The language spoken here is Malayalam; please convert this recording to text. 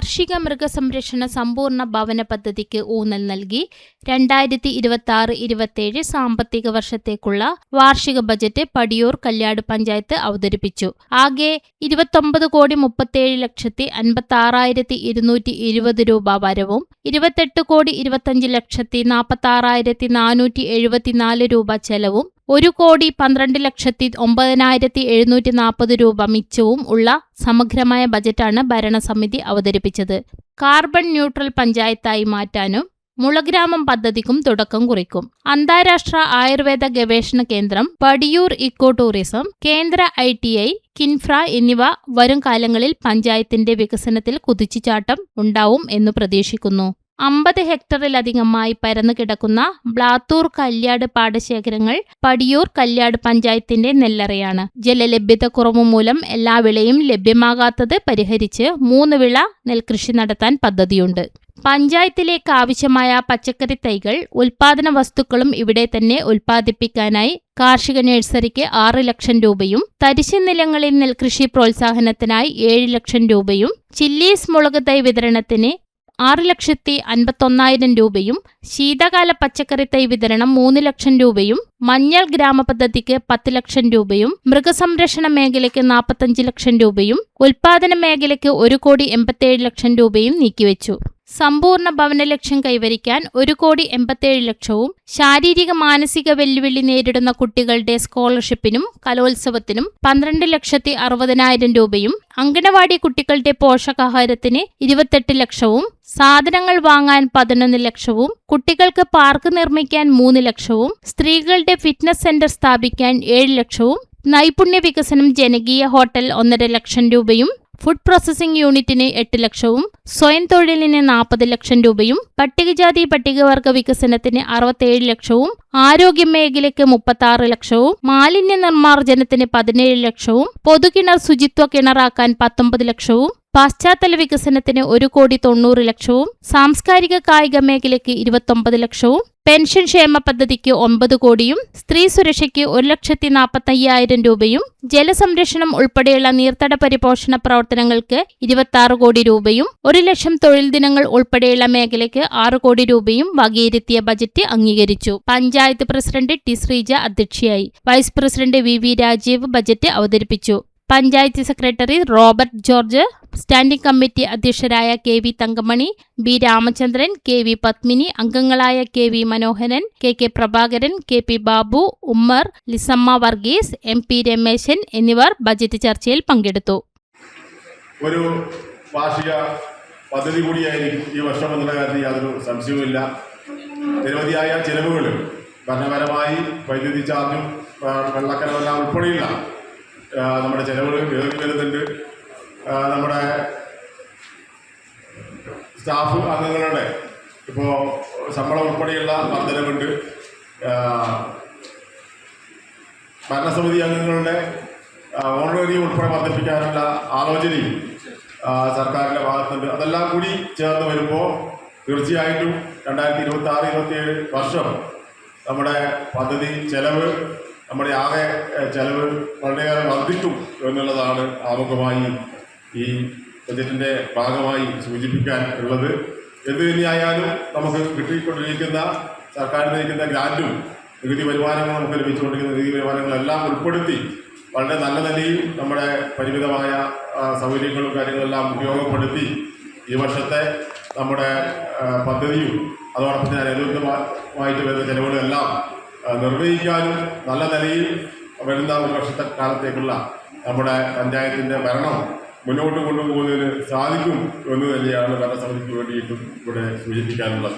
കാർഷിക മൃഗസംരക്ഷണ സമ്പൂർണ്ണ ഭവന പദ്ധതിക്ക് ഊന്നൽ നൽകി 2026-27 സാമ്പത്തിക വർഷത്തേക്കുള്ള വാർഷിക ബജറ്റ് പടിയൂർ കല്യാട് പഞ്ചായത്ത് അവതരിപ്പിച്ചു. ആകെ 29,35,56,220 രൂപ വരവും 28,25,46,474 രൂപ ചെലവും 1,12,19,740 രൂപ മിച്ചവും ഉള്ള സമഗ്രമായ ബജറ്റാണ് ഭരണസമിതി അവതരിപ്പിച്ചത്. കാർബൺ ന്യൂട്രൽ പഞ്ചായത്തായി മാറ്റാനും മുളഗ്രാമം പദ്ധതിക്കും തുടക്കം കുറിക്കും. അന്താരാഷ്ട്ര ആയുർവേദ ഗവേഷണ കേന്ദ്രം, പടിയൂർ ഇക്കോ ടൂറിസം, കേന്ദ്ര ITI, കിൻഫ്ര എന്നിവ വരും കാലങ്ങളിൽ പഞ്ചായത്തിന്റെ വികസനത്തിൽ കുതിച്ചുചാട്ടം ഉണ്ടാവും എന്ന് പ്രതീക്ഷിക്കുന്നു. 50 ഹെക്ടറിലധികമായി പരന്നു കിടക്കുന്ന ബ്ലാത്തൂർ കല്യാട് പാടശേഖരങ്ങൾ പടിയൂർ കല്യാട് പഞ്ചായത്തിന്റെ നെല്ലറയാണ്. ജലലഭ്യത കുറവ് മൂലം എല്ലാ വിളയും ലഭ്യമാകാത്തത് പരിഹരിച്ച് 3 വിള നെൽകൃഷി നടത്താൻ പദ്ധതിയുണ്ട്. പഞ്ചായത്തിലേക്ക് ആവശ്യമായ പച്ചക്കറി തൈകൾ, ഉൽപാദന വസ്തുക്കളും ഇവിടെ തന്നെ ഉൽപ്പാദിപ്പിക്കാനായി കാർഷിക നഴ്സറിക്ക് 6 ലക്ഷം രൂപയും, തരിശു നിലങ്ങളിൽ നെൽകൃഷി പ്രോത്സാഹനത്തിനായി 7 ലക്ഷം രൂപയും, ചില്ലീസ് മുളക് തൈ വിതരണത്തിന് 6,51,000 രൂപയും, ശീതകാല പച്ചക്കറി തൈ വിതരണം 3 ലക്ഷം രൂപയും, മഞ്ഞൾ ഗ്രാമപദ്ധതിക്ക് 10 ലക്ഷം രൂപയും, മൃഗസംരക്ഷണ മേഖലയ്ക്ക് 45 ലക്ഷം രൂപയും, ഉൽപാദന മേഖലയ്ക്ക് 1,87 ലക്ഷം രൂപയും നീക്കിവെച്ചു. സമ്പൂർണ്ണ ഭവന ലക്ഷ്യം കൈവരിക്കാൻ 1,87 ലക്ഷവും, ശാരീരിക മാനസിക വെല്ലുവിളി നേരിടുന്ന കുട്ടികളുടെ സ്കോളർഷിപ്പിനും കലോത്സവത്തിനും 12,60,000 രൂപയും, അങ്കണവാടി കുട്ടികളുടെ പോഷകാഹാരത്തിന് 28 ലക്ഷവും, സാധനങ്ങൾ വാങ്ങാൻ 11 ലക്ഷവും, കുട്ടികൾക്ക് പാർക്ക് നിർമ്മിക്കാൻ 3 ലക്ഷവും, സ്ത്രീകളുടെ ഫിറ്റ്നസ് സെന്റർ സ്ഥാപിക്കാൻ 7 ലക്ഷവും, നൈപുണ്യ വികസനം ജനകീയ ഹോട്ടൽ 1.5 ലക്ഷം രൂപയും, ഫുഡ് പ്രോസസിംഗ് യൂണിറ്റിന് 8 ലക്ഷവും, സ്വയം തൊഴിലിന് 40 ലക്ഷം രൂപയും, പട്ടികജാതി പട്ടികവർഗ വികസനത്തിന് 67 ലക്ഷവും, ആരോഗ്യ മേഖലയ്ക്ക് 36 ലക്ഷവും, മാലിന്യ നിർമ്മാർജ്ജനത്തിന് 17 ലക്ഷവും, പൊതുകിണർ ശുചിത്വ കിണറാക്കാൻ 19 ലക്ഷവും, പശ്ചാത്തല വികസനത്തിന് 1,90 ലക്ഷവും, സാംസ്കാരിക കായിക മേഖലയ്ക്ക് 29 ലക്ഷവും, പെൻഷൻ ക്ഷേമ പദ്ധതിക്ക് 9 കോടിയും, സ്ത്രീ സുരക്ഷയ്ക്ക് 1,45,000 രൂപയും, ജലസംരക്ഷണം ഉൾപ്പെടെയുള്ള നീർത്തട പരിപോഷണ പ്രവർത്തനങ്ങൾക്ക് 26 കോടി രൂപയും, 1 ലക്ഷം തൊഴിൽ ദിനങ്ങൾ ഉൾപ്പെടെയുള്ള മേഖലയ്ക്ക് 6 കോടി രൂപയും വകയിരുത്തിയ ബജറ്റ് അംഗീകരിച്ചു. പഞ്ചായത്ത് പ്രസിഡന്റ് ടി ശ്രീജ അധ്യക്ഷയായി. Vice president VV Rajeev budget അവതരിപ്പിച്ചു. Panchayat secretary Robert George, standing committee അധ്യക്ഷരായ KV Thankamani, B Ramachandran, KV Padmini, അംഗങ്ങളായ KV മനോഹരൻ, KK Prabhakaran, KP Babu, Ummer, Lissamma Varghese, MP Rameshan എന്നിവർ ബജറ്റ് ചർച്ചയിൽ പങ്കെടുത്തു. ഒരു വാർഷിക പദ്ധതി കൂടിയായിരിക്കും ഈ വർഷം എന്നുള്ള കാര്യത്തിൽ യാതൊരു സംശയവുമില്ല. നിരവധിയായ ചെലവുകൾ ഭരണപരമായി വൈദ്യുതി ചാർജും വെള്ളക്കരമെല്ലാം ഉൾപ്പെടെയുള്ള നമ്മുടെ ചെലവുകൾ കയറി വരുന്നുണ്ട്. നമ്മുടെ സ്റ്റാഫ് അംഗങ്ങളുടെ ഇപ്പോൾ ശമ്പളം ഉൾപ്പെടെയുള്ള വർധനവുണ്ട്. ഭരണസമിതി അംഗങ്ങളുടെ ഓണറേറിയം ഉൾപ്പെടെ വർദ്ധിപ്പിക്കാനുള്ള ആലോചനയും സർക്കാരിൻ്റെ ഭാഗത്തുണ്ട്. അതെല്ലാം കൂടി ചേർന്ന് വരുമ്പോൾ തീർച്ചയായിട്ടും 2026-27 വർഷം നമ്മുടെ പദ്ധതി ചെലവ്, നമ്മുടെ ആകെ ചെലവ് വളരെയേറെ വർദ്ധിക്കും എന്നുള്ളതാണ് ആമുഖമായി ഈ ബജറ്റിൻ്റെ ഭാഗമായി സൂചിപ്പിക്കാൻ ഉള്ളത്. എന്ത് തന്നെയായാലും നമുക്ക് കിട്ടിക്കൊണ്ടിരിക്കുന്ന സർക്കാരിന് ലഭിക്കുന്ന ഗ്രാൻറ്റും നികുതി വരുമാനങ്ങളും നമുക്ക് ലഭിച്ചുകൊണ്ടിരിക്കുന്ന നികുതി വരുമാനങ്ങളെല്ലാം ഉൾപ്പെടുത്തി വളരെ നല്ല നിലയിൽ നമ്മുടെ പരിമിതമായ സൗകര്യങ്ങളും കാര്യങ്ങളെല്ലാം ഉപയോഗപ്പെടുത്തി ഈ വർഷത്തെ നമ്മുടെ പദ്ധതിയും അതോടൊപ്പം തന്നെ അനുബന്ധമായിട്ട് വരുന്ന ചെലവുകളെല്ലാം നിർവഹിക്കാനും നല്ല നിലയിൽ വരുന്ന ഒരു വർഷത്തെ കാലത്തേക്കുള്ള നമ്മുടെ പഞ്ചായത്തിൻ്റെ ഭരണം മുന്നോട്ട് കൊണ്ടുപോകുന്നതിന് സാധിക്കും എന്ന് തന്നെയാണ് ഭരണസമിതിക്ക് വേണ്ടിയിട്ടും ഇവിടെ സൂചിപ്പിക്കാനുള്ളത്.